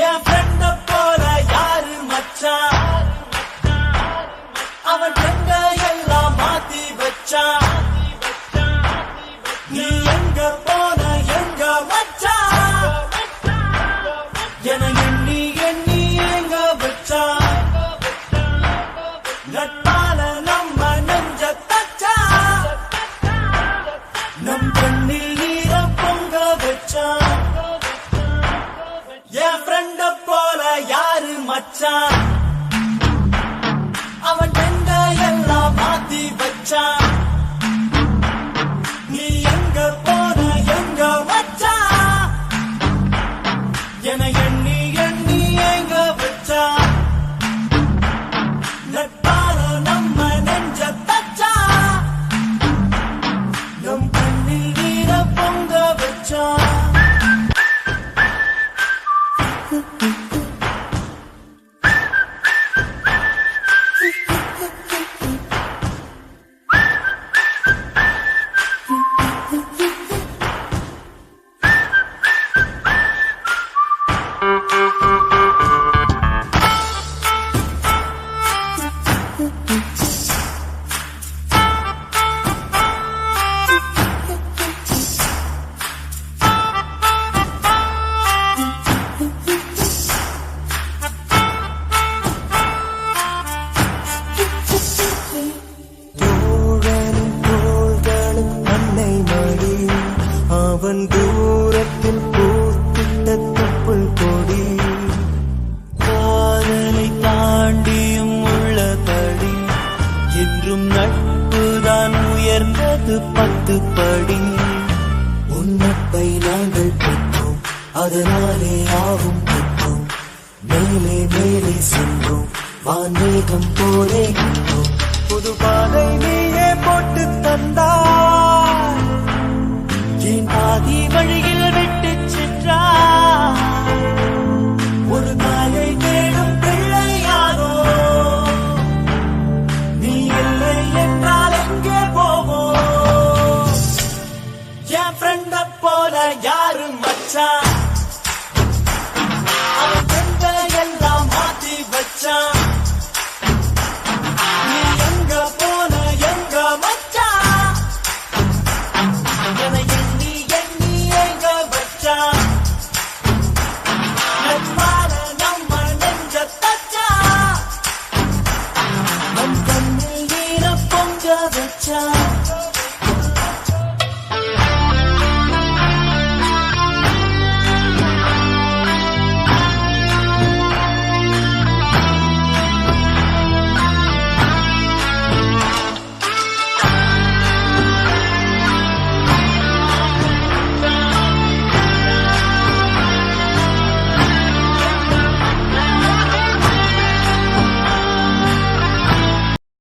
என் ஃப்ரெண்ட போல யாரு மச்சான், அவன் ஃப்ரெண்ட எல்லாம் மாத்தி வச்சான். நீ எங்க போன எங்க மச்சான், என எண்ணி எண்ணி எங்க வச்சான். நட்பால நம்ம நெஞ்ச தச்சா, நம் கண்ணில் நீர பொங்க வச்சான். என் ஃப்ரெண்ட போல யாரு மச்சான், அவன் ஃப்ரெண்ட எல்லாம் மாத்தி வச்சான். நீ எங்க போன எங்க மச்சான், என எண்ணி எண்ணி எங்க வச்சான். நட்பால நம்ம நெஞ்ச தச்சா, நம் கண்ணில் நீர பொங்க வச்சான். அவன் தூரத்தில் பூத்திட்ட தொப்புள் கொடி, காதலை தாண்டியும் உள்ளபடி என்றும் நட்புதான் உயர்ந்தது 10 படி. உன்னப்பை நாங்கள் பெற்றோம், அதனாலே ஆவும் பெற்றோம். மேலே மேலே சென்றோம், வான்மேகம் போலே கண்டோம். புது பாதை நீயே போட்டு தந்தாய், என் பாதி வழியில்